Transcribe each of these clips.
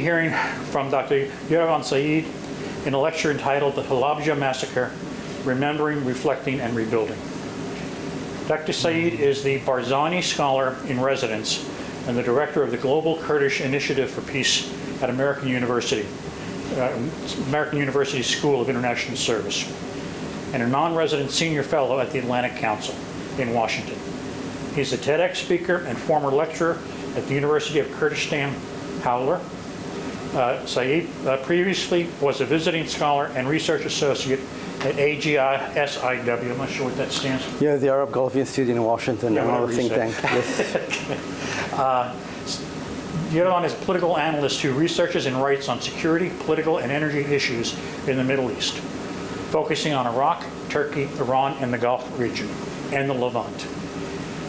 hearing from Dr. Yerevan Saeed in a lecture entitled The Halabja Massacre, Remembering, Reflecting, and Rebuilding. Dr. Saeed is the Barzani Scholar in Residence and the Director of the Global Kurdish Initiative for Peace at American University School of International Service, and a non-resident senior fellow at the Atlantic Council in Washington. He's a TEDx speaker and former lecturer at the University of Kurdistan Hewler. Saeed previously was a visiting scholar and research associate at AGSIW. I'm not sure what that stands for. Yeah, the Arab Gulf Institute in Washington, another think tank. Yes. Yerevan is a political analyst who researches and writes on security, political, and energy issues in the Middle East, focusing on Iraq, Turkey, Iran, and the Gulf region, and the Levant.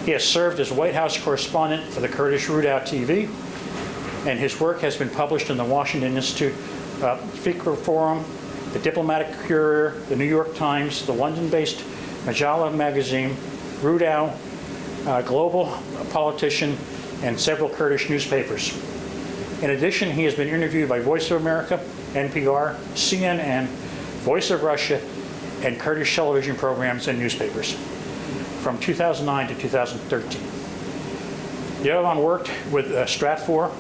He has served as White House correspondent for the Kurdish Rudaw TV, and his work has been published in the Washington Institute Fikra Forum, the Diplomatic Courier, the New York Times, the London-based Majalla magazine, Rudaw, Global Politician, and several Kurdish newspapers. In addition, he has been interviewed by Voice of America, NPR, CNN, Voice of Russia, and Kurdish television programs and newspapers from 2009 to 2013. Yerevan worked with Stratfor.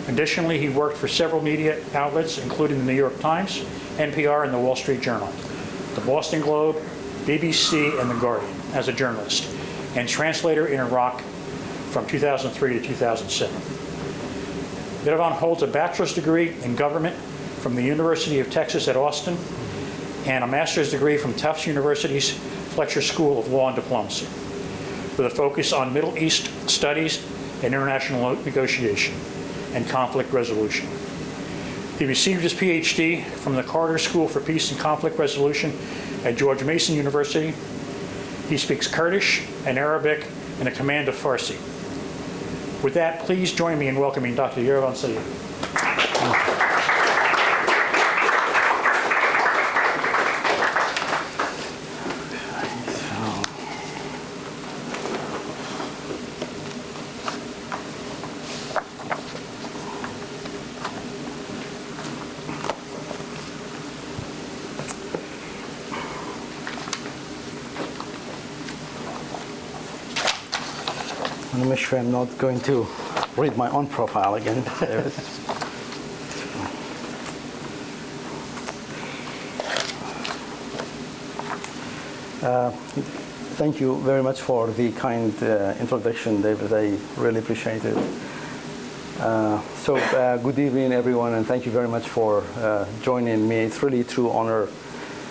Additionally, he worked for several media outlets, including the New York Times, NPR, and the Wall Street Journal, the Boston Globe, BBC, and The Guardian as a journalist, and translator in Iraq from 2003 to 2007. Yerevan holds a bachelor's degree in government from the University of Texas at Austin and a master's degree from Tufts University's Fletcher School of Law and Diplomacy, with a focus on Middle East studies and international negotiation and conflict resolution. He received his PhD from the Carter School for Peace and Conflict Resolution at George Mason University. He speaks Kurdish and Arabic and a command of Farsi. With that, please join me in welcoming Dr. Yerevan Saeed. I'm not sure I'm not going to read my own profile again. Thank you very much for the kind introduction, David. I really appreciate it. Good evening, everyone, and thank you very much for joining me. It's really a true honor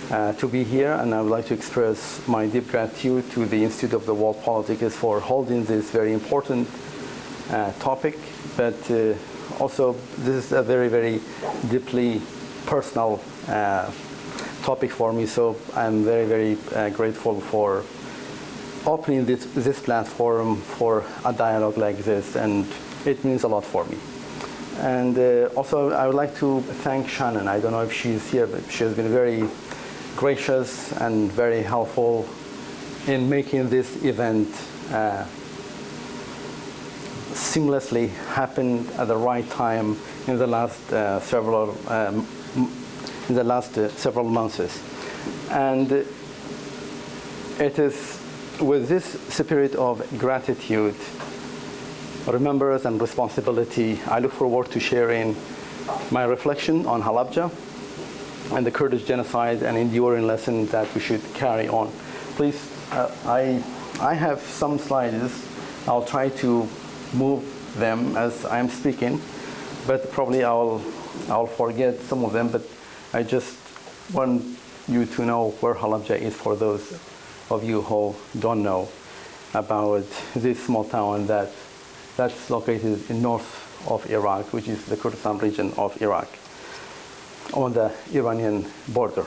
to be here, and I would like to express my deep gratitude to the Institute of the World Politics for holding this very important topic, but also this is a very, very deeply personal topic for me, so I'm very, very grateful for opening this platform for a dialogue like this, and it means a lot for me. And also I would like to thank Shannon. I don't know if she's here, but she has been very gracious and very helpful in making this event seamlessly happen at the right time in the last several months. And it is with this spirit of gratitude, remembrance, and responsibility, I look forward to sharing my reflection on Halabja and the Kurdish genocide, and enduring lesson that we should carry on. Please, I have some slides. I'll try to move them as I'm speaking, but probably I'll forget some of them, but I just want you to know where Halabja is for those of you who don't know about this small town that's located in north of Iraq, which is the Kurdistan region of Iraq, on the Iranian border.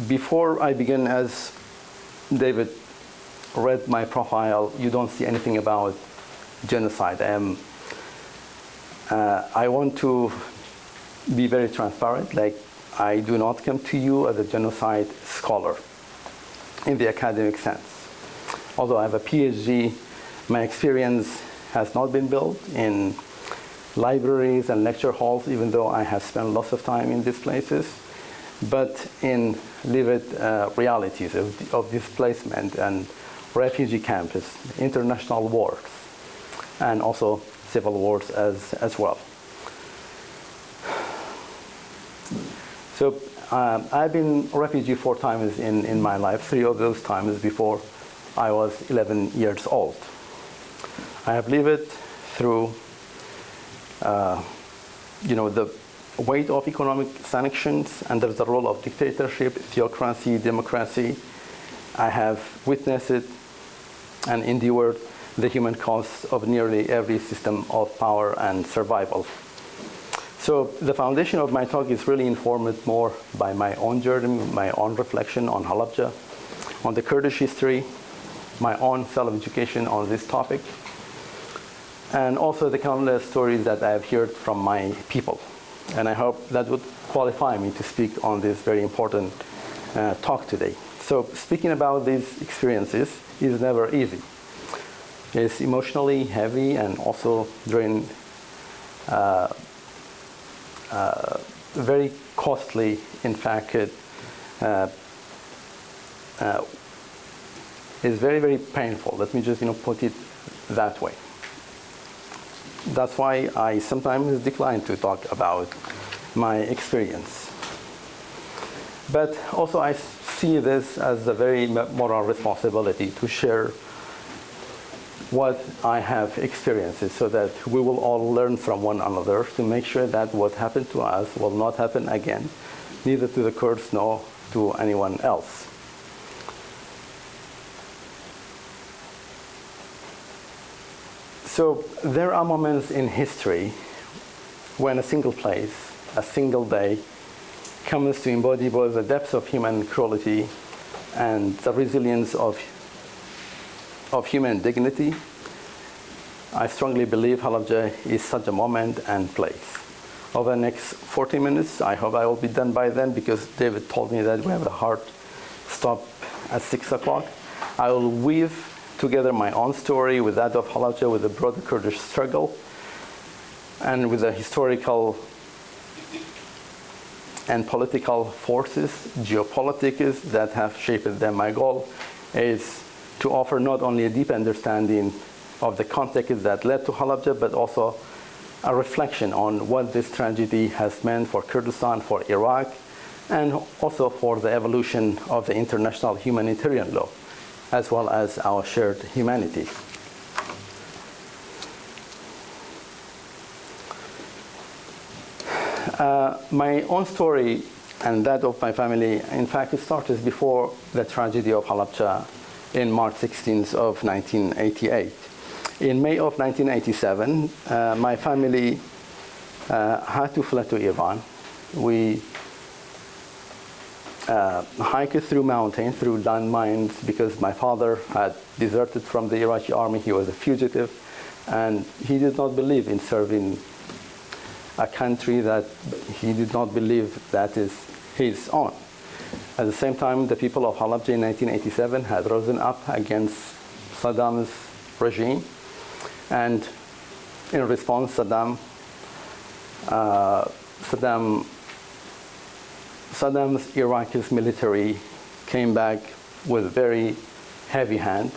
Before I begin, as David read my profile, you don't see anything about genocide. I want to be very transparent. Like, I do not come to you as a genocide scholar in the academic sense. Although I have a PhD, my experience has not been built in libraries and lecture halls, even though I have spent lots of time in these places, but in lived realities of displacement and refugee camps, international wars, and also civil wars as well. So I've been a refugee 4 times in my life, 3 of those times before I was 11 years old. I have lived through the weight of economic sanctions under the role of dictatorship, theocracy, democracy. I have witnessed it and endured the human cost of nearly every system of power and survival. So the foundation of my talk is really informed more by my own journey, my own reflection on Halabja, on the Kurdish history, my own self-education on this topic, and also the countless stories that I have heard from my people. And I hope that would qualify me to speak on this very important talk today. So speaking about these experiences is never easy. It's emotionally heavy and also during very costly. In fact, it is very, very painful. Let me just put it that way. That's why I sometimes decline to talk about my experience. But also I see this as a very moral responsibility to share what I have experienced so that we will all learn from one another to make sure that what happened to us will not happen again, neither to the Kurds nor to anyone else. So there are moments in history when a single place, a single day, comes to embody both the depths of human cruelty and the resilience of human dignity. I strongly believe Halabja is such a moment and place. Over the next 40 minutes, I hope I will be done by then because David told me that we have a hard stop at 6 o'clock. I will weave together my own story with that of Halabja, with the broader Kurdish struggle, and with the historical and political forces, geopolitics that have shaped them. My goal is to offer not only a deep understanding of the context that led to Halabja, but also a reflection on what this tragedy has meant for Kurdistan, for Iraq, and also for the evolution of the international humanitarian law, as well as our shared humanity. My own story and that of my family, in fact, it started before the tragedy of Halabja in March 16th of 1988. In May of 1987, my family had to flee to Iran. We hiked through mountains, through landmines, because my father had deserted from the Iraqi army. He was a fugitive, and he did not believe in serving a country that he did not believe that is his own. At the same time, the people of Halabja in 1987 had risen up against Saddam's regime, and in response, Saddam's Iraqi military came back with a very heavy hand,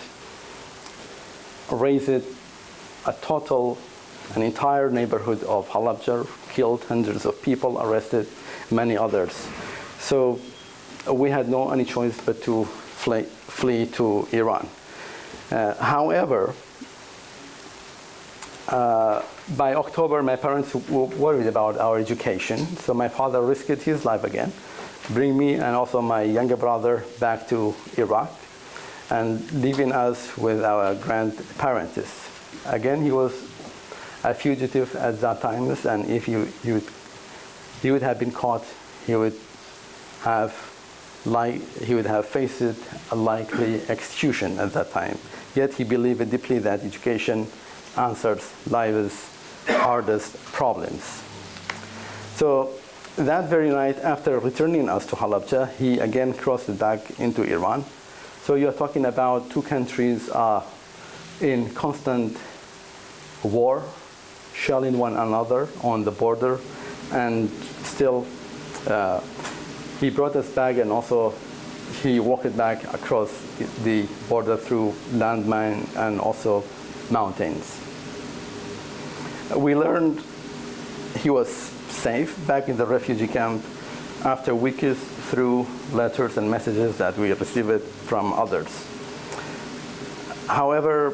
razed an entire neighborhood of Halabja, killed hundreds of people, arrested many others. So we had no any choice but to flee to Iran. However, by October, my parents were worried about our education, so my father risked his life again, bring me and also my younger brother back to Iraq, and leaving us with our grandparents. Again, he was a fugitive at that time, and if he would have been caught, he would have faced a likely execution at that time. Yet he believed deeply that education answers life's hardest problems. So that very night, after returning us to Halabja, he again crossed back into Iran. So you're talking about two countries in constant war, shelling one another on the border, and still he brought us back, and also he walked back across the border through landmine and also mountains. We learned he was safe back in the refugee camp after weeks through letters and messages that we received from others. However,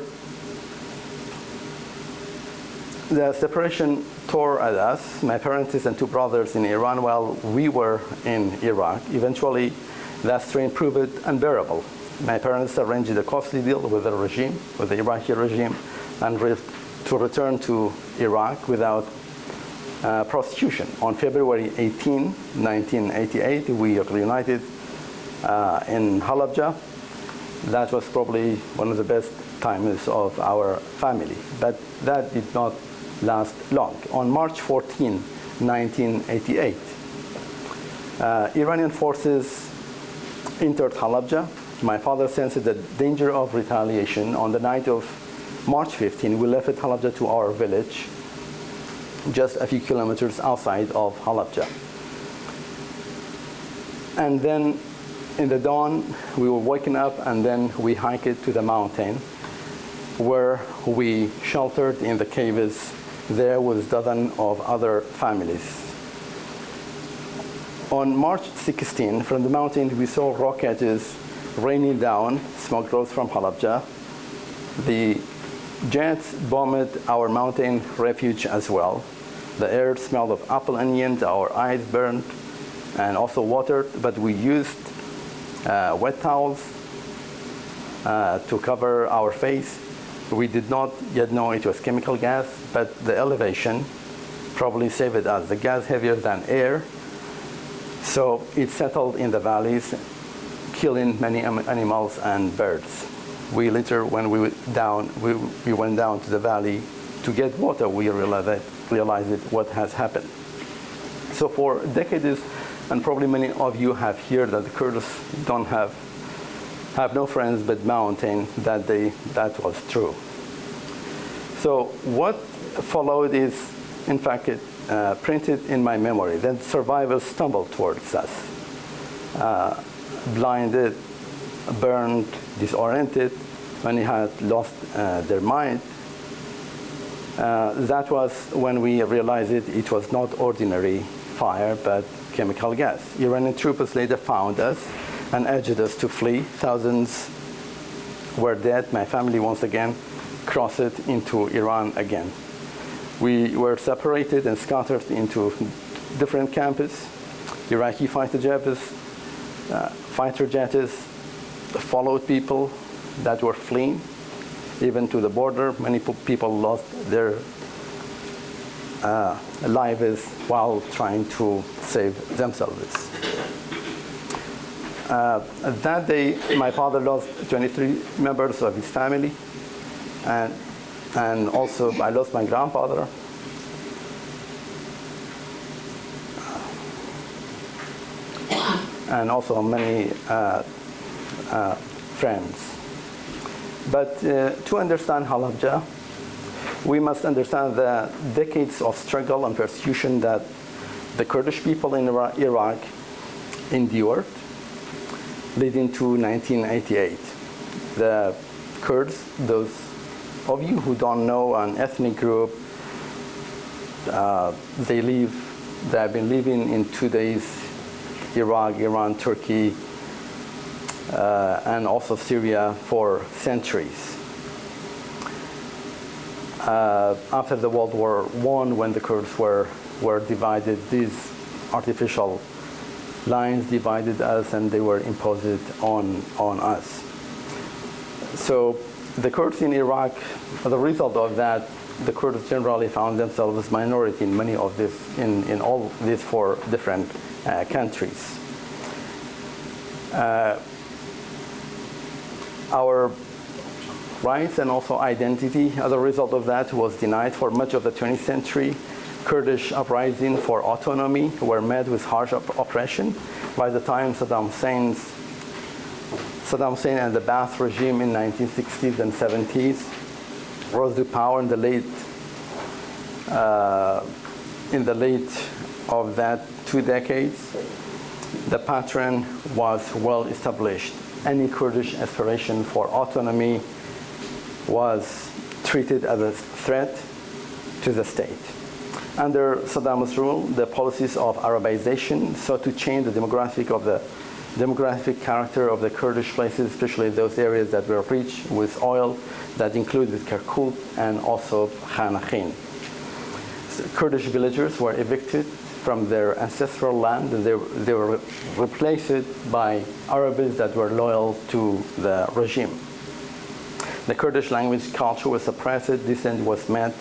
the separation tore at us, my parents and two brothers in Iran, while we were in Iraq. Eventually, that strain proved unbearable. My parents arranged a costly deal with the regime, with the Iraqi regime, and to return to Iraq without prosecution. On February 18, 1988, we reunited in Halabja. That was probably one of the best times of our family, but that did not last long. On March 14, 1988, Iranian forces entered Halabja. My father sensed the danger of retaliation. On the night of March 15, we left Halabja to our village, just a few kilometers outside of Halabja. And then in the dawn, we were waking up, and then we hiked to the mountain where we sheltered in the caves there with dozens of other families. On March 16, from the mountain, we saw rockets raining down, smoke rose from Halabja. The jets bombed our mountain refuge as well. The air smelled of apple onions, our eyes burned, and also water, but we used wet towels to cover our face. We did not yet know it was chemical gas, but the elevation probably saved us. The gas heavier than air, so it settled in the valleys, killing many animals and birds. We later, when we went down to the valley to get water, we realized what has happened. So for decades, and probably many of you have heard that the Kurds don't have no friends but mountain, that was true. So what followed is, in fact, printed in my memory. Then survivors stumbled towards us, blinded, burned, disoriented, many had lost their mind. That was when we realized it was not ordinary fire, but chemical gas. Iranian troops later found us and urged us to flee. Thousands were dead. My family once again crossed into Iran again. We were separated and scattered into different camps. Iraqi fighter jets followed people that were fleeing, even to the border. Many people lost their lives while trying to save themselves. That day, my father lost 23 members of his family, and also I lost my grandfather. And also many friends. But to understand Halabja, we must understand the decades of struggle and persecution that the Kurdish people in Iraq endured, leading to 1988. The Kurds, those of you who don't know, an ethnic group, they have been living in today's Iraq, Iran, Turkey, and also Syria for centuries. After the World War I, when the Kurds were divided, these artificial lines divided us, and they were imposed on us. So the Kurds in Iraq, as a result of that, the Kurds generally found themselves minority in many of this, in all these four different countries. Our rights and also identity, as a result of that, was denied for much of the 20th century. Kurdish uprisings for autonomy were met with harsh oppression. By the time Saddam Hussein and the Ba'ath regime in 1960s and 70s rose to power in the late in the late of that 2 decades, the pattern was well established. Any Kurdish aspiration for autonomy was treated as a threat to the state. Under Saddam's rule, the policies of Arabization sought to change the demographic character of the Kurdish places, especially those areas that were rich with oil, that included Kirkuk and also Khan Akhin. So Kurdish villagers were evicted from their ancestral land, and they were replaced by Arabs that were loyal to the regime. The Kurdish language culture was suppressed, dissent was met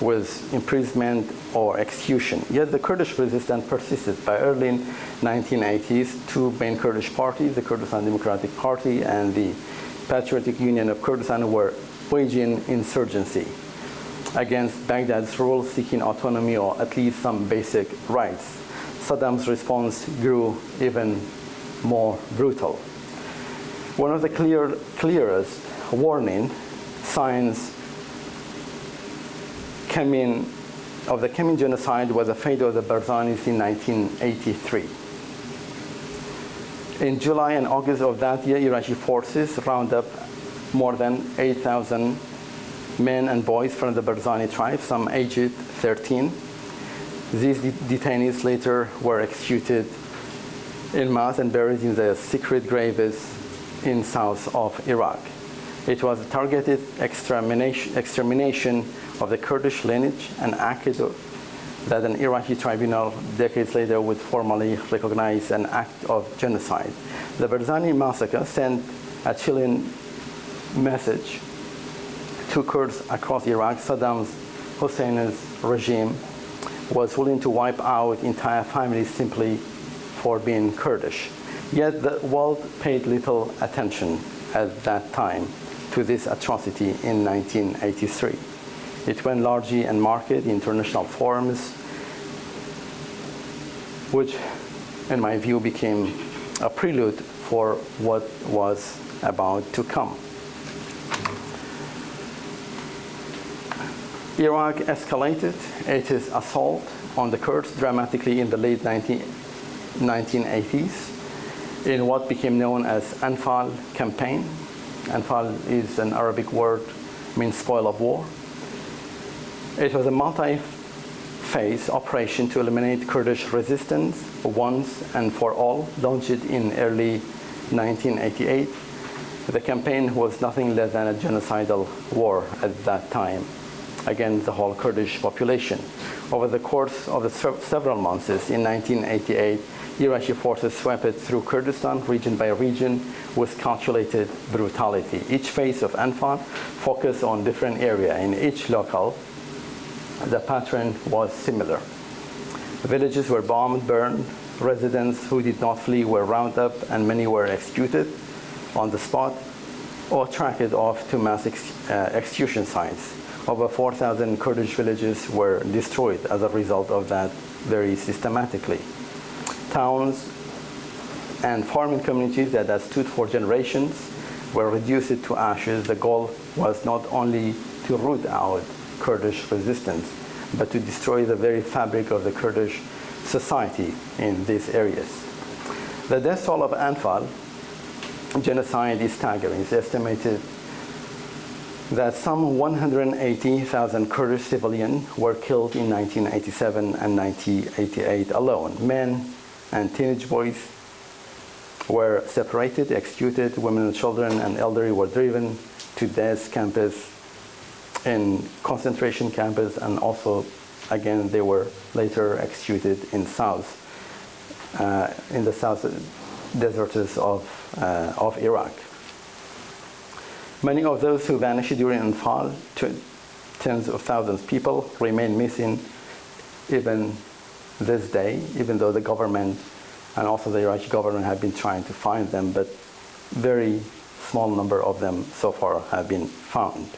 with imprisonment or execution. Yet the Kurdish resistance persisted. By early 1980s, 2 main Kurdish parties, the Kurdistan Democratic Party and the Patriotic Union of Kurdistan, were waging insurgency against Baghdad's rule, seeking autonomy or at least some basic rights. Saddam's response grew even more brutal. One of the clearest warning signs of the coming genocide was the fate of the Barzanis in 1983. In July and August of that year, Iraqi forces rounded up more than 8,000 men and boys from the Barzani tribe, some aged 13. These detainees later were executed en masse and buried in the secret graves in south of Iraq. It was a targeted extermination of the Kurdish lineage, an act that an Iraqi tribunal decades later would formally recognize an act of genocide. The Barzani Massacre sent a chilling message to Kurds across Iraq. Saddam Hussein's regime was willing to wipe out entire families simply for being Kurdish. Yet the world paid little attention at that time to this atrocity in 1983. It went largely unmarked in international forums, which, in my view, became a prelude for what was about to come. Iraq escalated its assault on the Kurds dramatically in the late 1980s in what became known as Anfal campaign. Anfal is an Arabic word, means spoil of war. It was a multi-phase operation to eliminate Kurdish resistance once and for all, launched in early 1988. The campaign was nothing less than a genocidal war at that time against the whole Kurdish population. Over the course of the several months in 1988, Iraqi forces swept through Kurdistan region by region with calculated brutality. Each phase of Anfal focused on different area. In each locale, the pattern was similar. Villages were bombed, burned, residents who did not flee were rounded up, and many were executed on the spot or tracked off to mass execution sites. Over 4,000 Kurdish villages were destroyed as a result of that very systematically. Towns and farming communities that had stood for generations were reduced to ashes. The goal was not only to root out Kurdish resistance, but to destroy the very fabric of the Kurdish society in these areas. The death toll of Anfal genocide is staggering. It's estimated that some 180,000 Kurdish civilians were killed in 1987 and 1988 alone. Men and teenage boys were separated, executed. Women and children and elderly were driven to death campus in concentration camps, and also, again, they were later executed in the south deserts of Iraq. Many of those who vanished during Anfal, tens of thousands of people, remain missing even this day, even though the government and also the Iraqi government have been trying to find them, but very small number of them so far have been found.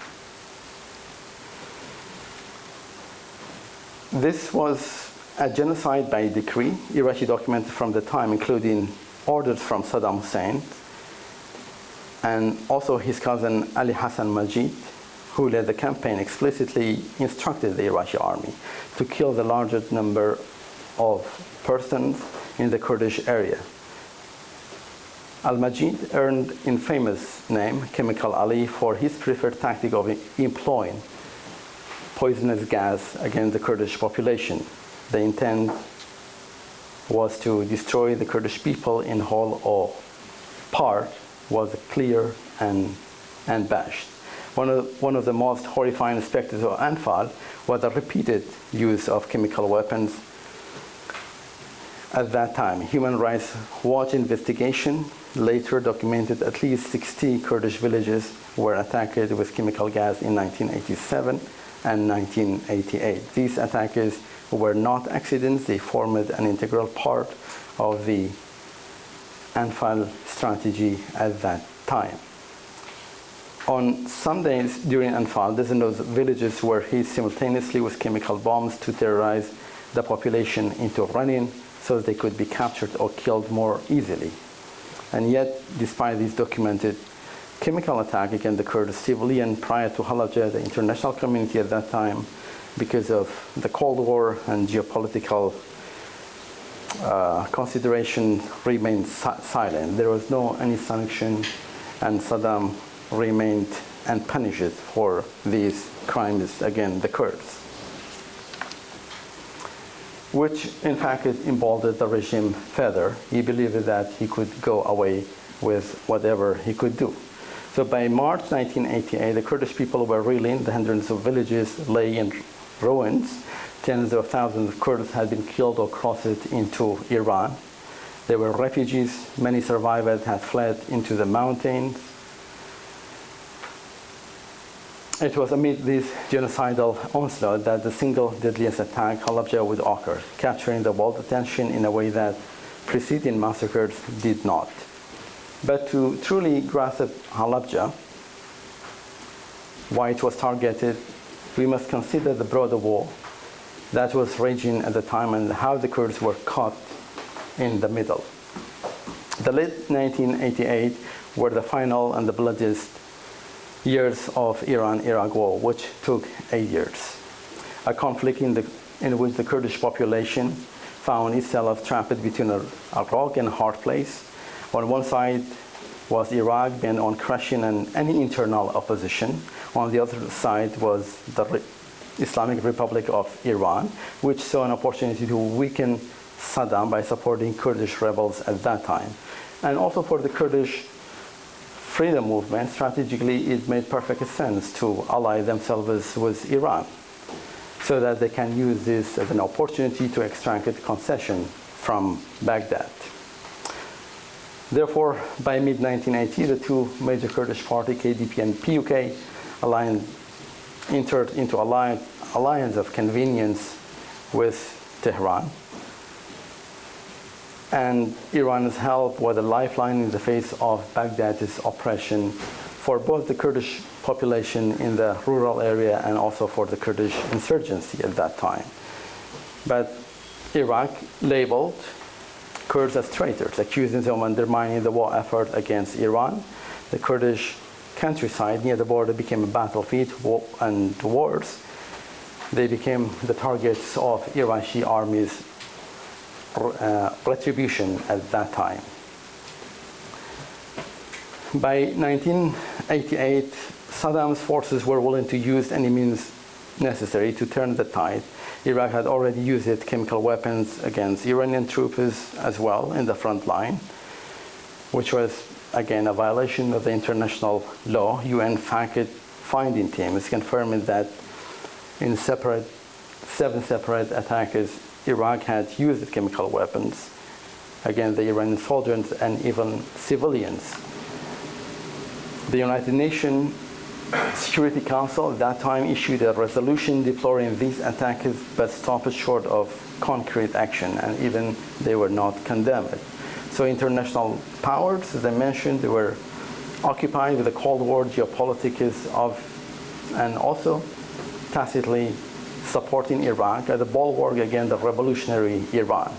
This was a genocide by decree. Iraqi documents from the time, including orders from Saddam Hussein and also his cousin Ali Hassan al-Majid, who led the campaign, explicitly instructed the Iraqi army to kill the largest number of persons in the Kurdish area. Al-Majid earned infamous name, Chemical Ali, for his preferred tactic of employing poisonous gas against the Kurdish population. The intent was to destroy the Kurdish people in whole or part was clear and bashed. One of the most horrifying specters of Anfal was the repeated use of chemical weapons at that time. Human Rights Watch investigation later documented at least 60 Kurdish villages were attacked with chemical gas in 1987 and 1988. These attacks were not accidents, they formed an integral part of the Anfal strategy at that time. On some days during Anfal, dozens of villages were hit simultaneously with chemical bombs to terrorize the population into running so they could be captured or killed more easily. And yet, despite these documented chemical attack against the Kurdish civilian prior to Halabja, the international community at that time, because of the Cold War and geopolitical consideration, remained silent. There was no any sanction, and Saddam remained unpunished for these crimes against the Kurds, which in fact emboldened the regime further. He believed that he could go away with whatever he could do. So by March 1988, the Kurdish people were reeling. The hundreds of villages lay in ruins. Tens of thousands of Kurds had been killed or crossed into Iran. They were refugees. Many survivors had fled into the mountains. It was amid this genocidal onslaught that the single deadliest attack, Halabja, would occur, capturing the world attention in a way that preceding massacres did not. But to truly grasp Halabja, why it was targeted, we must consider the broader war that was raging at the time and how the Kurds were caught in the middle. The late 1988 were the final and the bloodiest years of Iran-Iraq war, which took 8 years. A conflict in which the Kurdish population found itself trapped between a rock and a hard place. On one side was Iraq bent on crushing any internal opposition. On the other side was the Islamic Republic of Iran, which saw an opportunity to weaken Saddam by supporting Kurdish rebels at that time. And also for the Kurdish freedom movement, strategically it made perfect sense to ally themselves with Iran so that they can use this as an opportunity to extract a concession from Baghdad. Therefore, by mid-1980, the two major Kurdish parties, KDP and PUK, entered into alliance of convenience with Tehran. And Iran's help was a lifeline in the face of Baghdad's oppression for both the Kurdish population in the rural area and also for the Kurdish insurgency at that time. But Iraq labeled Kurds as traitors, accusing them of undermining the war effort against Iran. The Kurdish countryside near the border became a battlefield, and worse, they became the targets of Iraqi army's retribution at that time. By 1988, Saddam's forces were willing to use any means necessary to turn the tide. Iraq had already used chemical weapons against Iranian troops as well in the front line, which was again a violation of the international law. UN fact-finding team is confirming that in 7 separate attacks, Iraq had used chemical weapons against the Iranian soldiers and even civilians. The United Nations Security Council at that time issued a resolution deploring these attacks but stopped short of concrete action, and even they were not condemned. So international powers, as I mentioned, they were occupied with the Cold War geopolitics and also tacitly supporting Iraq as a bulwark against the revolutionary Iran.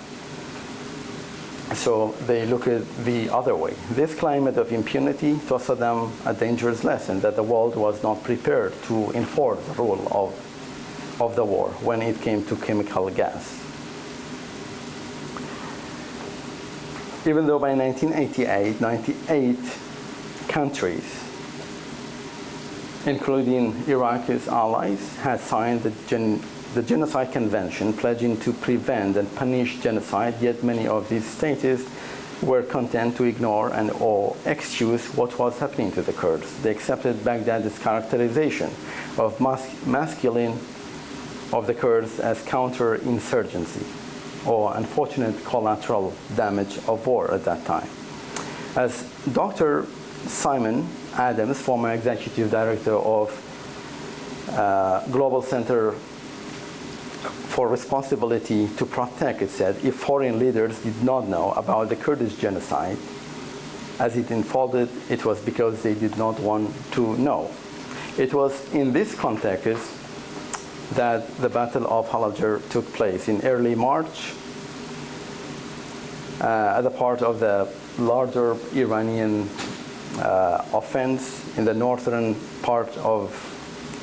So they look at the other way. This climate of impunity taught Saddam a dangerous lesson, that the world was not prepared to enforce the rule of the war when it came to chemical gas. Even though by 1988, 98 countries, including Iraq's allies, had signed the Genocide Convention, pledging to prevent and punish genocide, yet many of these states were content to ignore and or excuse what was happening to the Kurds. They accepted Baghdad's characterization of masculine of the Kurds as counterinsurgency, or unfortunate collateral damage of war at that time. As Dr. Simon Adams, former executive director of Global Center for Responsibility to Protect, it said, if foreign leaders did not know about the Kurdish genocide as it unfolded, it was because they did not want to know. It was in this context that the Battle of Halabja took place in early March as a part of the larger Iranian offense in the northern part of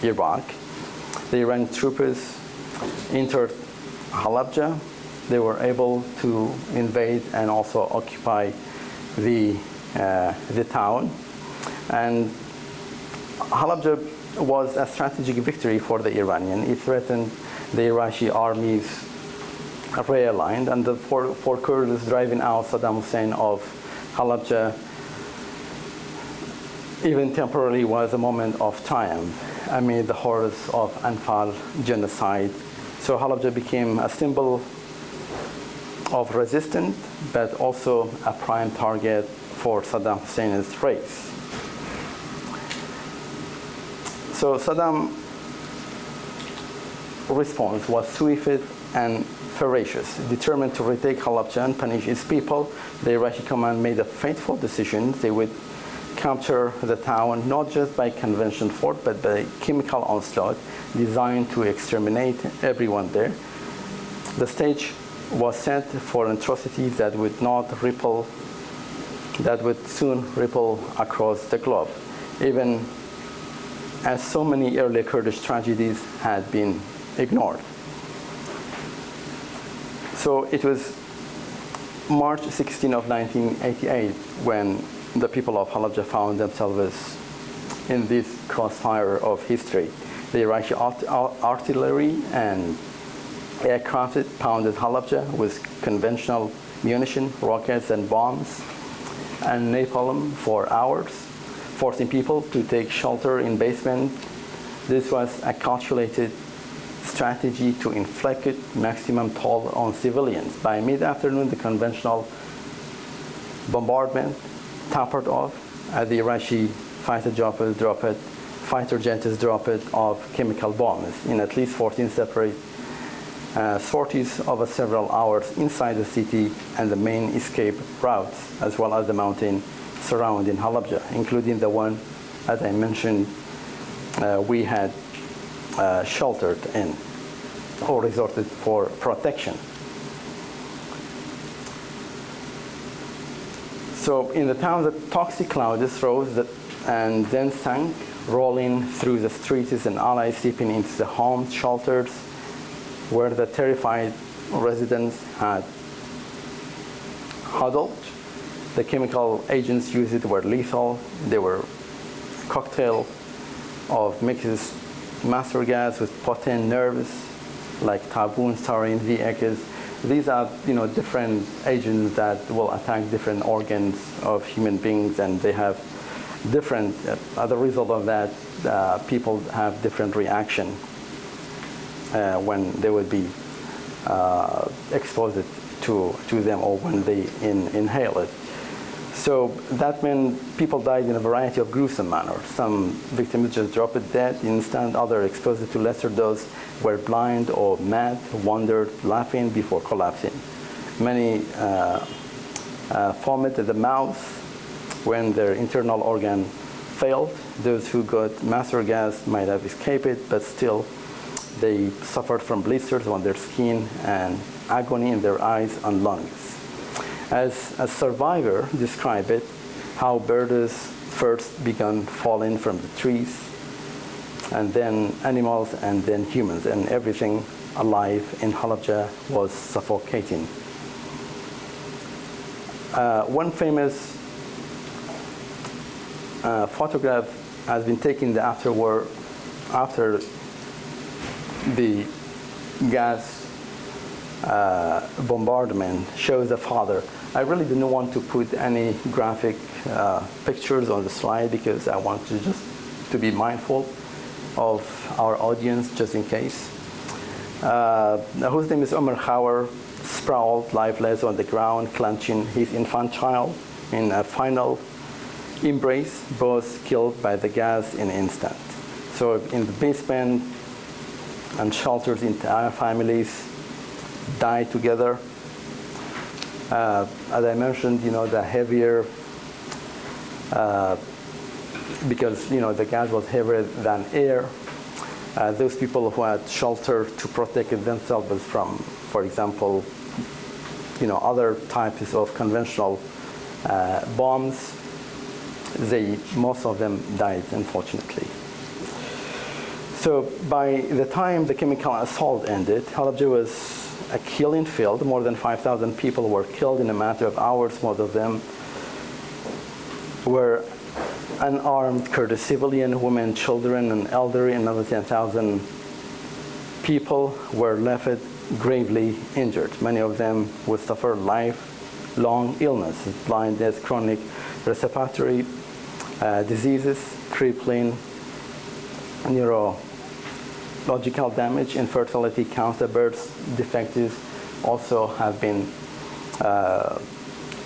Iraq. The Iranian troops entered Halabja. They were able to invade and also occupy the town. And Halabja was a strategic victory for the Iranian. It threatened the Iraqi army's rear line, and for Kurds driving out Saddam Hussein of Halabja even temporarily was a moment of triumph amid the horrors of Anfal genocide. So Halabja became a symbol of resistance, but also a prime target for Saddam Hussein's race. So Saddam's response was swift and ferocious. Determined to retake Halabja and punish its people, the Iraqi command made a fateful decision. They would capture the town not just by conventional force, but by chemical onslaught designed to exterminate everyone there. The stage was set for atrocities that would soon ripple across the globe, even as so many early Kurdish tragedies had been ignored. So it was March 16 of 1988 when the people of Halabja found themselves in this crossfire of history. The Iraqi artillery and aircraft pounded Halabja with conventional munition, rockets and bombs, and napalm for hours, forcing people to take shelter in basements. This was a calculated strategy to inflict maximum toll on civilians. By mid-afternoon, the conventional bombardment tapered off as the Iraqi fighter jets dropped off chemical bombs in at least 14 separate sorties over several hours inside the city and the main escape routes, as well as the mountain surrounding Halabja, including the one, as I mentioned, we had sheltered in or resorted for protection. So in the town, the toxic clouds rose and then sank, rolling through the streets and allies seeping into the homes, shelters, where the terrified residents had huddled. The chemical agents used were lethal. They were cocktail of mixed master gas with potent nerves like taboon, styrene, VX. These are different agents that will attack different organs of human beings, and they have different, as a result of that, people have different reaction when they would be exposed to them or when they inhale it. So that meant people died in a variety of gruesome manners. Some victims just dropped dead instant, others exposed to lesser dose were blind or mad, wandered, laughing before collapsing. Many foamed at the mouth when their internal organ failed. Those who got master gas might have escaped it, but still they suffered from blisters on their skin and agony in their eyes and lungs. As a survivor described it, how birds first began falling from the trees, and then animals, and then humans, and everything alive in Halabja was suffocating. One famous photograph has been taken after the gas bombardment, shows the father. I really didn't want to put any graphic pictures on the slide because I want to be mindful of our audience just in case. Whose name is Umar Khawar, sprawled, lifeless on the ground, clenching his infant child in a final embrace, both killed by the gas in an instant. So in the basement and shelters, entire families died together. As I mentioned, the heavier, because the gas was heavier than air. Those people who had shelter to protect themselves from, for example, other types of conventional bombs, most of them died, unfortunately. So by the time the chemical assault ended, Halabja was a killing field. More than 5,000 people were killed in a matter of hours. Most of them were unarmed Kurdish civilian, women, children, and elderly. Another 10,000 people were left gravely injured. Many of them would suffer lifelong illness, blindness, chronic respiratory diseases, crippling neurological damage, infertility, cancer, birth defects also have been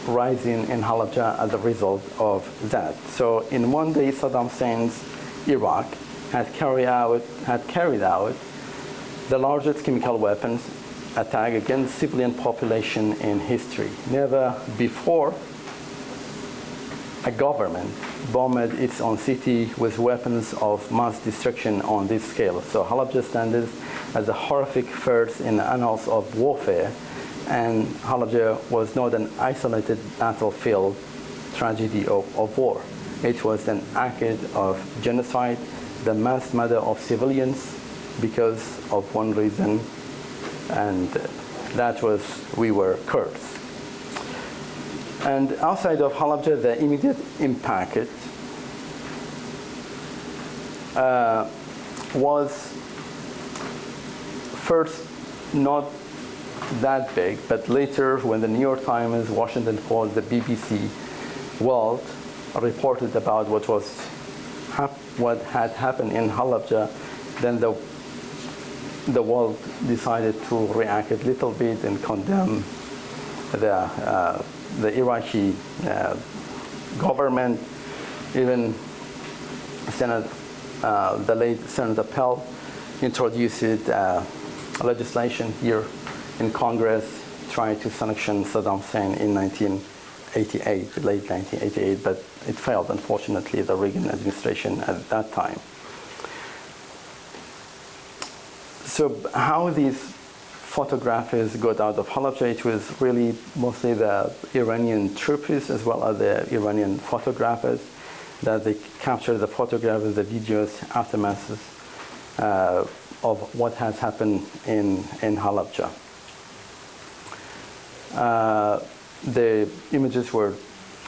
rising in Halabja as a result of that. So in one day, Saddam Hussein's Iraq had carried out the largest chemical weapons attack against civilian population in history. Never before a government bombed its own city with weapons of mass destruction on this scale. So Halabja stands as a horrific first in the annals of warfare, and Halabja was not an isolated battlefield tragedy of war. It was an act of genocide, the mass murder of civilians because of one reason, and that was we were Kurds. And outside of Halabja, the immediate impact was first not that big, but later when the New York Times, Washington Post, the BBC World reported about what had happened in Halabja, then the world decided to react a little bit and condemn the Iraqi government. Even the late Senator Pell introduced legislation here in Congress trying to sanction Saddam Hussein in 1988, late 1988, but it failed, unfortunately, the Reagan administration at that time. So how these photographers got out of Halabja, it was really mostly the Iranian troops as well as the Iranian photographers that they captured the photographs, the videos, aftermaths of what has happened in Halabja. The images were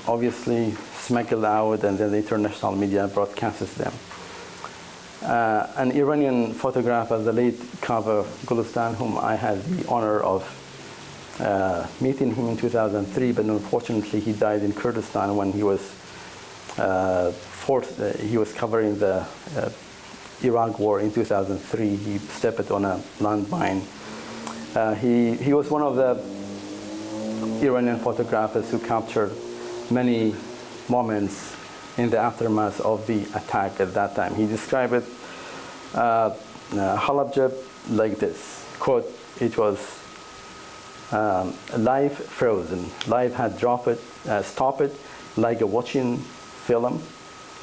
obviously smuggled out, and then the international media broadcasts them. An Iranian photographer, the late Kaveh Gulistan, whom I had the honor of meeting him in 2003, but unfortunately he died in Kurdistan when he was he was covering the Iraq war in 2003. He stepped on a landmine. He was one of the Iranian photographers who captured many moments in the aftermath of the attack at that time. He described it, Halabja like this, quote, it was life frozen. Life had stopped like a watching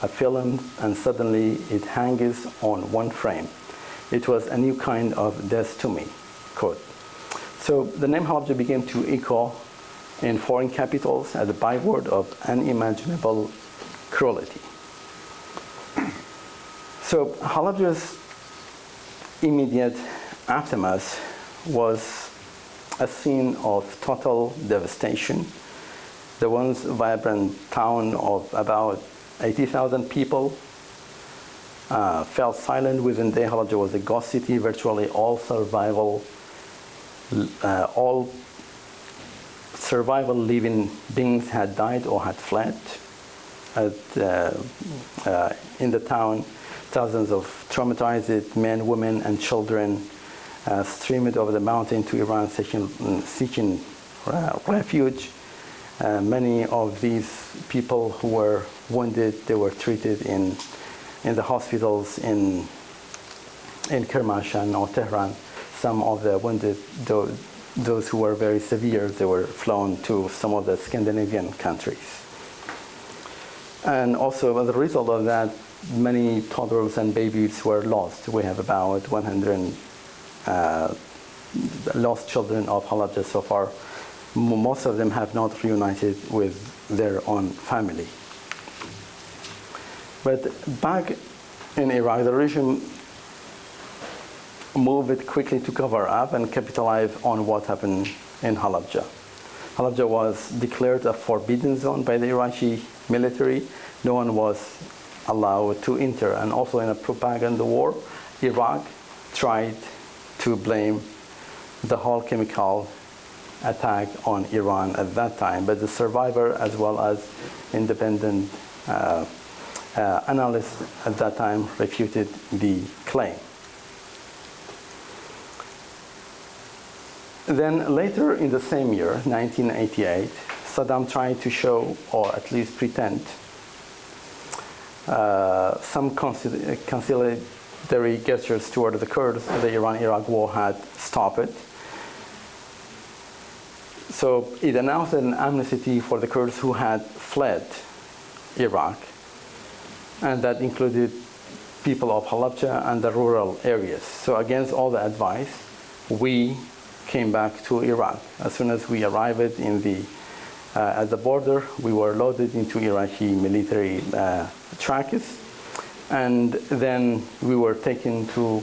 a film, and suddenly it hangs on one frame. It was a new kind of death to me, quote. So the name Halabja began to echo in foreign capitals as a byword of unimaginable cruelty. So Halabja's immediate aftermath was a scene of total devastation. The once vibrant town of about 80,000 people fell silent within day. Halabja was a ghost city. Virtually all survival living beings had died or had fled. In the town, thousands of traumatized men, women, and children streamed over the mountain to Iran seeking refuge. Many of these people who were wounded, they were treated in the hospitals in Kermanshah or Tehran. Some of the wounded, those who were very severe, they were flown to some of the Scandinavian countries. And also, as a result of that, many toddlers and babies were lost. We have about 100 lost children of Halabja so far. Most of them have not reunited with their own family. But back in Iraq, the regime moved quickly to cover up and capitalize on what happened in Halabja. Halabja was declared a forbidden zone by the Iraqi military. No one was allowed to enter. And also in a propaganda war, Iraq tried to blame the whole chemical attack on Iran at that time. But the survivor, as well as independent analysts at that time, refuted the claim. Then later in the same year, 1988, Saddam tried to show, or at least pretend, some conciliatory gestures toward the Kurds. The Iran-Iraq war had stopped. So it announced an amnesty for the Kurds who had fled Iraq, and that included people of Halabja and the rural areas. So against all the advice, we came back to Iraq. As soon as we arrived at the border, we were loaded into Iraqi military trucks, and then we were taken to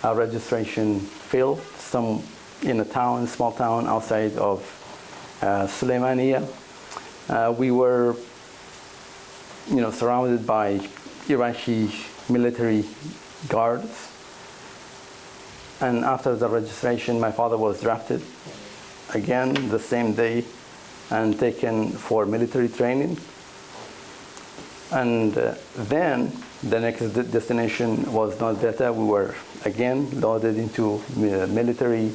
a registration field, in a town, small town outside of Sulaymaniyah. We were, surrounded by Iraqi military guards. And after the registration, my father was drafted again the same day and taken for military training. And then the next destination was not better. We were again loaded into military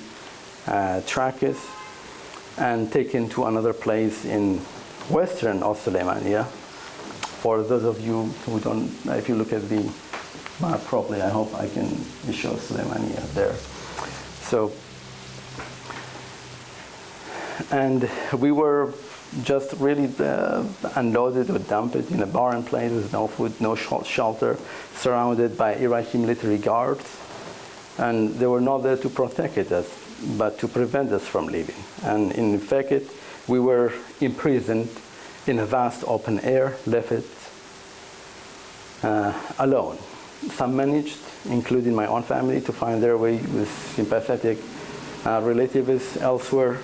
trucks and taken to another place in western of Sulaymaniyah. For those of you who don't, if you look at the map properly, I hope I can show Sulaymaniyah there. So, and we were just really unloaded or dumped in a barren place with no food, no shelter, surrounded by Iraqi military guards. And they were not there to protect us, but to prevent us from leaving. And in fact, we were imprisoned in a vast open air, left alone. Some managed, including my own family, to find their way with sympathetic relatives elsewhere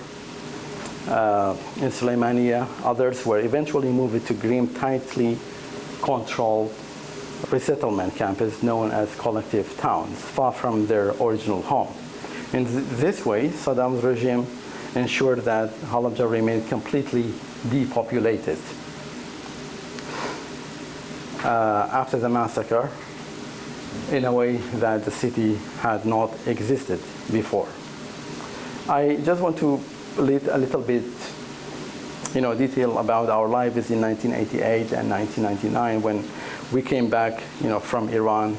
in Sulaymaniyah. Others were eventually moved to grim, tightly controlled resettlement camps known as collective towns, far from their original home. In this way, Saddam's regime ensured that Halabja remained completely depopulated. After the massacre, in a way that the city had not existed before. I just want to lead a little bit, detail about our lives in 1988 and 1999 when we came back, from Iran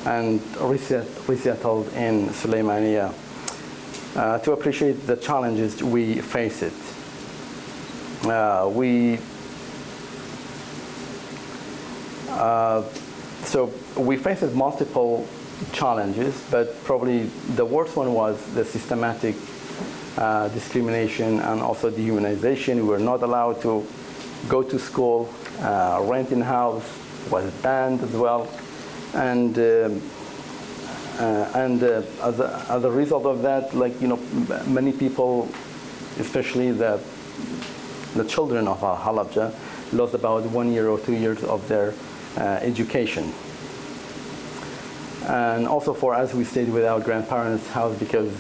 and resettled in Sulaymaniyah to appreciate the challenges we faced. So we faced multiple challenges, but probably the worst one was the systematic discrimination, and also dehumanization. We were not allowed to go to school, renting a house was banned as well, and as a result of that, many people, especially the children of Halabja, lost about 1 year or 2 years of their education. And also for us, we stayed with our grandparents' house because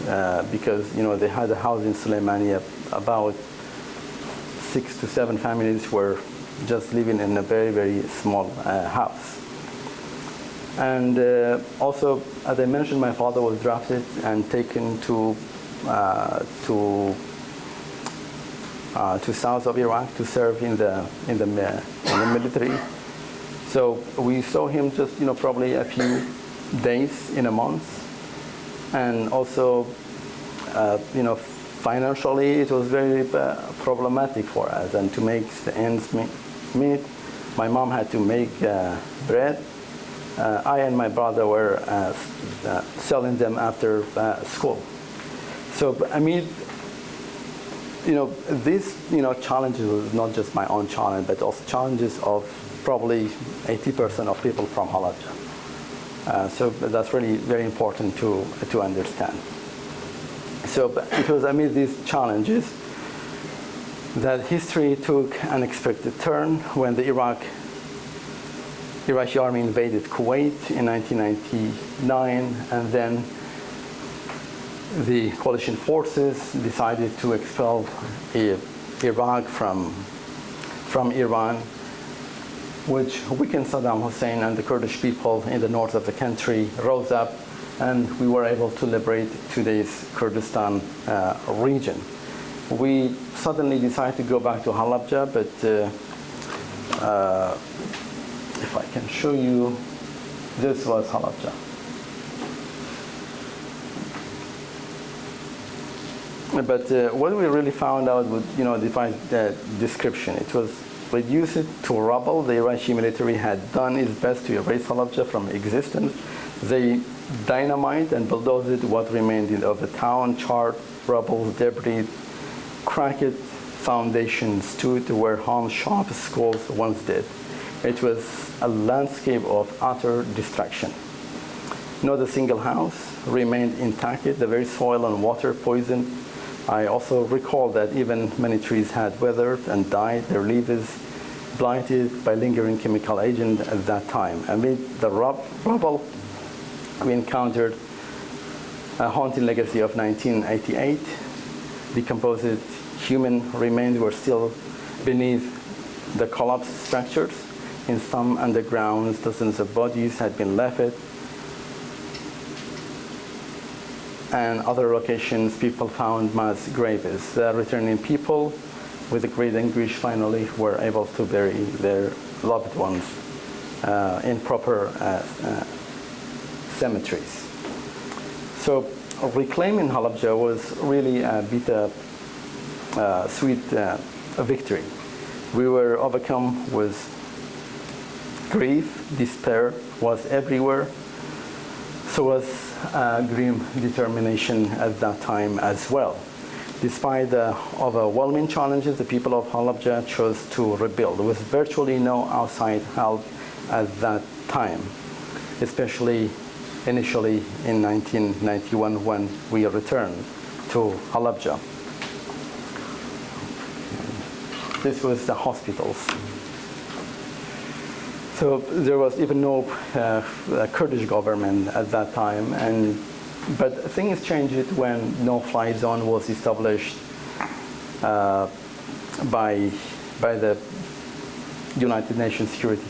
they had a house in Suleimania. About 6 to 7 families were just living in a very, very small house. And also, as I mentioned, my father was drafted and taken to south of Iraq to serve in the military. So we saw him just probably a few days in a month, and also financially it was very problematic for us, and to make the ends meet, my mom had to make bread. I and my brother were selling them after school. So I mean, these challenges was not just my own challenge, but also challenges of probably 80% of people from Halabja. So that's really very important to understand. So it was amid these challenges that history took an unexpected turn when the Iraqi army invaded Kuwait in 1999, and then the coalition forces decided to expel Iraq from Iran, which weakened Saddam Hussein, and the Kurdish people in the north of the country rose up, and we were able to liberate today's Kurdistan region. We suddenly decided to go back to Halabja, but if I can show you, this was Halabja. But what we really found out would, define the description. It was reduced to rubble. The Iraqi military had done its best to erase Halabja from existence. They dynamite and bulldozed what remained of the town, charred rubble, debris, cracked foundations stood where Ham's sharp schools once did. It was a landscape of utter destruction. Not a single house remained intact, the very soil and water poisoned. I also recall that even many trees had withered and died, their leaves blighted by lingering chemical agent at that time. Amid the rubble, we encountered a haunting legacy of 1988. Decomposed human remains were still beneath the collapsed structures. In some undergrounds, dozens of bodies had been left. And other locations, people found mass graves. The returning people, with great anguish, finally were able to bury their loved ones in proper cemeteries. So reclaiming Halabja was really a sweet victory. We were overcome with grief, despair was everywhere. So was grim determination at that time as well. Despite the overwhelming challenges, the people of Halabja chose to rebuild with virtually no outside help at that time, especially initially in 1991 when we returned to Halabja. This was the hospitals. So there was even no Kurdish government at that time, but things changed when no-fly zone was established by the United Nations Security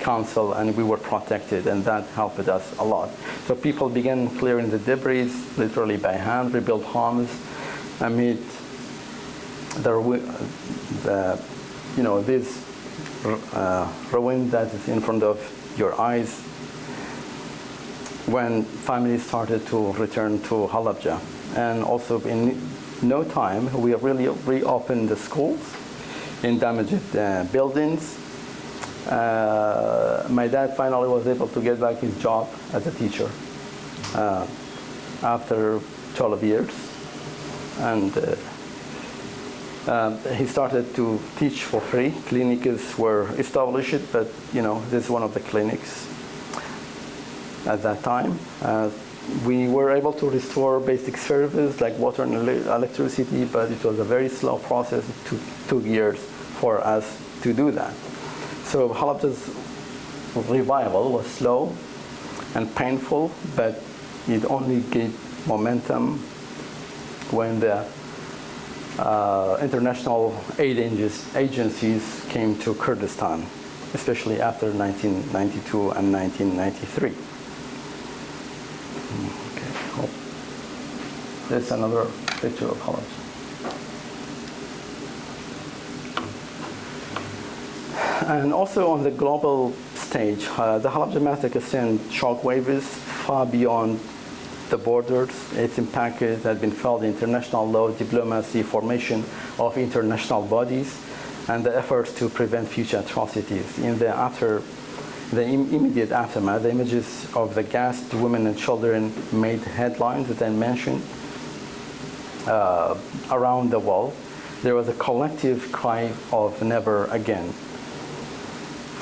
Council, and we were protected, and that helped us a lot. So people began clearing the debris, literally by hand, rebuilt homes amid this ruin that is in front of your eyes. When families started to return to Halabja, and also in no time we really reopened the schools in damaged buildings. My dad finally was able to get back his job as a teacher after 12 years. and he started to teach for free. Clinics were established, but this is one of the clinics at that time. We were able to restore basic services like water and electricity, but it was a very slow process. It took 2 years for us to do that. So Halabja's revival was slow and painful, but it only gained momentum when the international aid agencies came to Kurdistan, especially after 1992 and 1993. Okay. There's another picture of Halabja. And also on the global stage, the Halabja Massacre sent shockwaves far beyond the borders. Its impact has been felt in international law, diplomacy, formation of international bodies, and the efforts to prevent future atrocities. In the immediate aftermath, the images of the gassed women and children made headlines that I mentioned around the world. There was a collective cry of never again.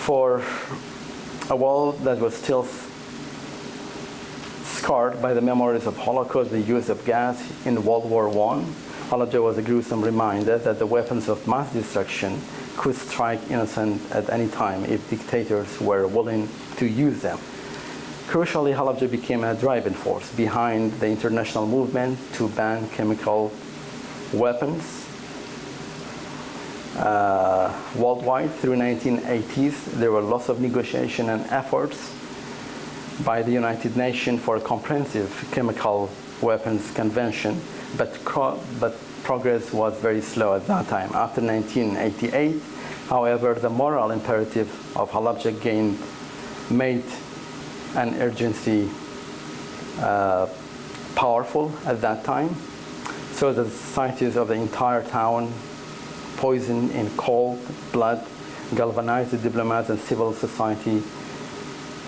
For a world that was still scarred by the memories of Holocaust, the use of gas in World War I, Halabja was a gruesome reminder that the weapons of mass destruction could strike innocent at any time if dictators were willing to use them. Crucially, Halabja became a driving force behind the international movement to ban chemical weapons worldwide. Through 1980s, there were lots of negotiation and efforts by the United Nations for a comprehensive chemical weapons convention, but progress was very slow at that time. After 1988, however, the moral imperative of Halabja made an urgency powerful at that time. So the societies of the entire town, poisoned in cold blood, galvanized the diplomats and civil society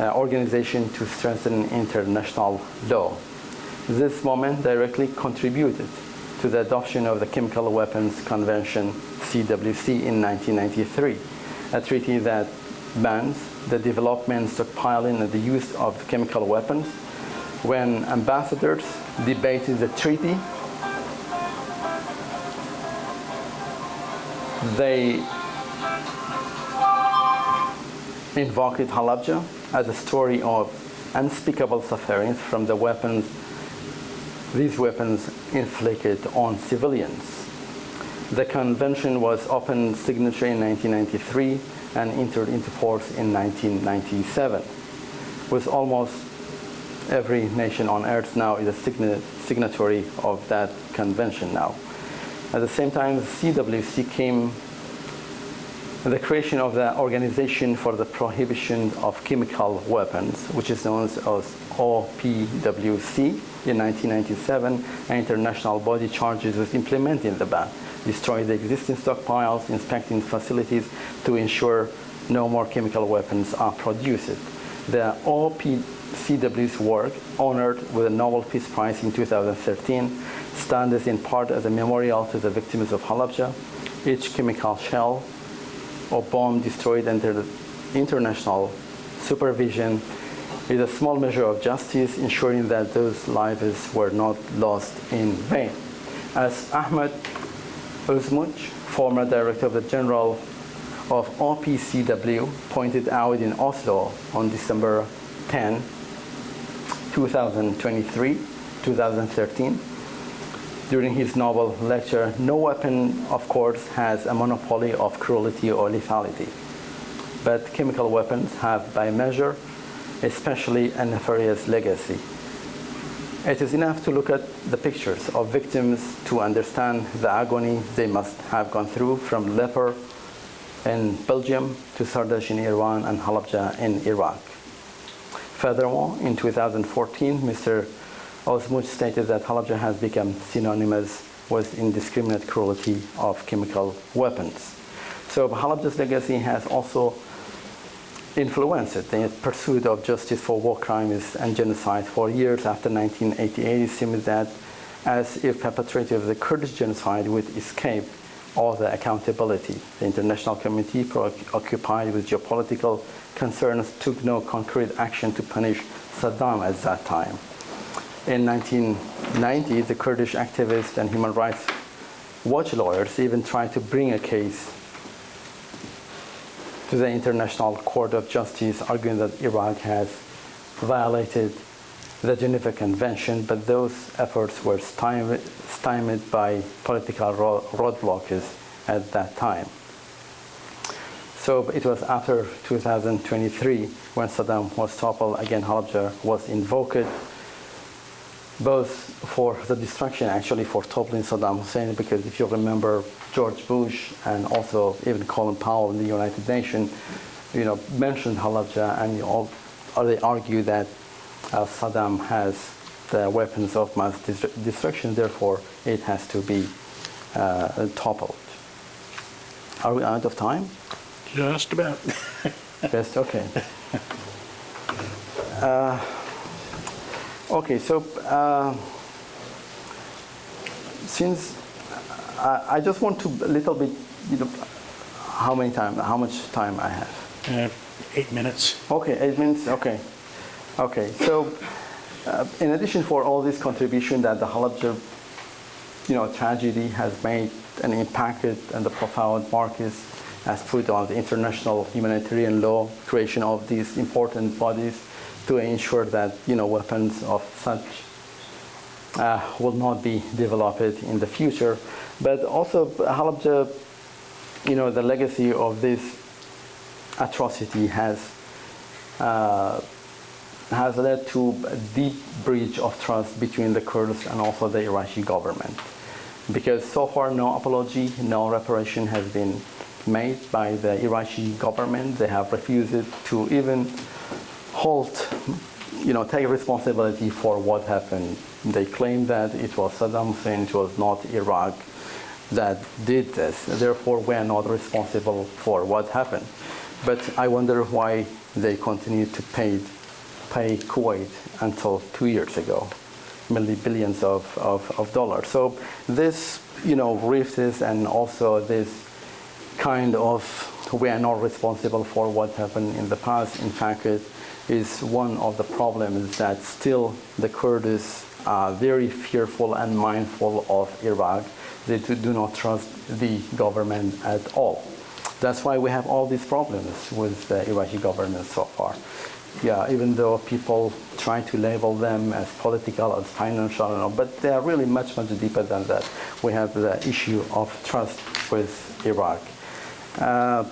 organization to strengthen international law. This moment directly contributed to the adoption of the Chemical Weapons Convention, CWC, in 1993, a treaty that bans the development, stockpiling, and the use of chemical weapons. When ambassadors debated the treaty, they invoked Halabja as a story of unspeakable suffering from the weapons, these weapons inflicted on civilians. The convention was open signature in 1993 and entered into force in 1997. With almost every nation on earth now is a signatory of that convention now. At the same time, the CWC came the creation of the Organization for the Prohibition of Chemical Weapons, which is known as OPWC. In 1997, an international body charged with implementing the ban, destroying the existing stockpiles, inspecting facilities to ensure no more chemical weapons are produced. The OPCW's work, honored with the Nobel Peace Prize in 2013, stands in part as a memorial to the victims of Halabja. Each chemical shell or bomb destroyed under the international supervision is a small measure of justice, ensuring that those lives were not lost in vain. As Ahmed Özmuç, former director of the General of OPCW, pointed out in Oslo on December 10, 2013, during his Nobel lecture, no weapon, of course, has a monopoly of cruelty or lethality. But chemical weapons have, by measure, especially a nefarious legacy. It is enough to look at the pictures of victims to understand the agony they must have gone through, from Leper in Belgium to Sardash in Iran and Halabja in Iraq. Furthermore, in 2014, Mr. Özmuç stated that Halabja has become synonymous with indiscriminate cruelty of chemical weapons. So Halabja's legacy has also influenced the pursuit of justice for war crimes and genocide. For years after 1988, it seems that as if perpetrators of the Kurdish genocide would escape all the accountability. The international community, preoccupied with geopolitical concerns, took no concrete action to punish Saddam at that time. In 1990, the Kurdish activists and human rights watch lawyers even tried to bring a case to the International Court of Justice, arguing that Iraq has violated the Geneva Convention, but those efforts were stymied by political roadblocks at that time. So it was after 2023 when Saddam was toppled, again Halabja was invoked, both for the destruction, actually for toppling Saddam Hussein, because if you remember George Bush and also even Colin Powell in the United Nations, mentioned Halabja, and they argue that Saddam has the weapons of mass destruction, therefore it has to be toppled. Are we out of time? Just about. Just okay. Okay, so since I just want to a little bit, how much time I have? 8 minutes. Okay, 8 minutes. Okay. Okay. So, in addition for all this contribution that the Halabja, tragedy has made and impacted, and the profound markers has put on the international humanitarian law, creation of these important bodies to ensure that weapons of such will not be developed in the future. But also Halabja, the legacy of this atrocity has led to a deep breach of trust between the Kurds and also the Iraqi government. Because so far no apology, no reparation has been made by the Iraqi government. They have refused to even take responsibility for what happened. They claim that it was Saddam Hussein, it was not Iraq that did this. Therefore, we are not responsible for what happened. But I wonder why they continue to pay Kuwait until 2 years ago, billions of dollars. So this, rifts and also this kind of we are not responsible for what happened in the past. In fact, it is one of the problems that still the Kurds are very fearful and mindful of Iraq. They do not trust the government at all. That's why we have all these problems with the Iraqi government so far. Yeah, even though people try to label them as political, as financial, but they are really much, much deeper than that. We have the issue of trust with Iraq. I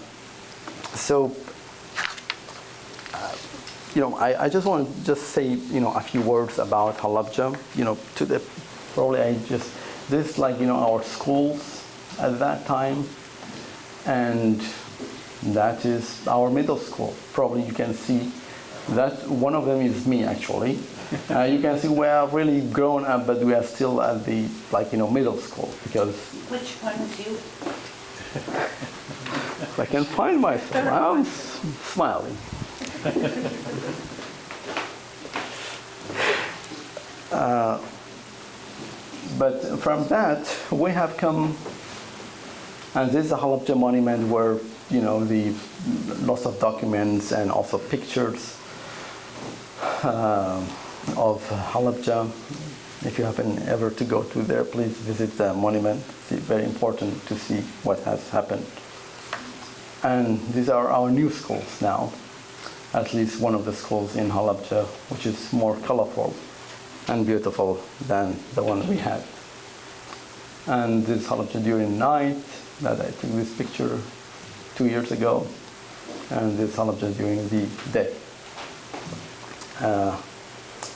just want to say, a few words about Halabja. This our schools at that time, and that is our middle school. Probably you can see that one of them is me actually. You can see we are really grown up, but we are still at the middle school because. Which one is you? I can find myself. I'm smiling. But from that, we have come, and this is a Halabja monument where, the lots of documents and also pictures of Halabja. If you happen ever to go to there, please visit the monument. It's very important to see what has happened. And these are our new schools now, at least one of the schools in Halabja, which is more colorful and beautiful than the one we had. And this is Halabja during night, that I took this picture 2 years ago, and this is Halabja during the day.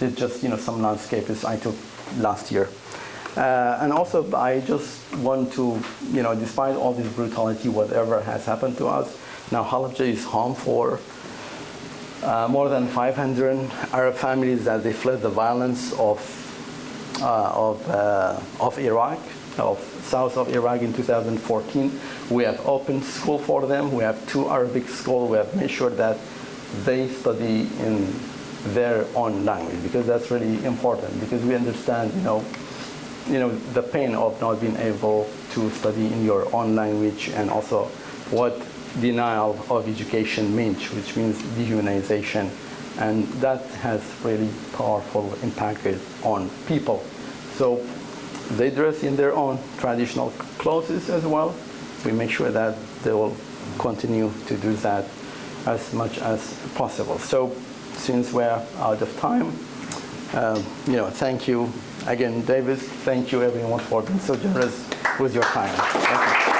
It's just some landscapes I took last year. And also I just want to, despite all this brutality, whatever has happened to us, now Halabja is home for more than 500 Arab families that they fled the violence of Iraq, of south of Iraq in 2014. We have opened school for them. We have 2 Arabic schools. We have made sure that they study in their own language, because that's really important, because we understand, the pain of not being able to study in your own language, and also what denial of education means, which means dehumanization. And that has really powerful impact on people. So they dress in their own traditional clothes as well. We make sure that they will continue to do that as much as possible. So since we're out of time, thank you again, David. Thank you everyone for being so generous with your time. Thank you.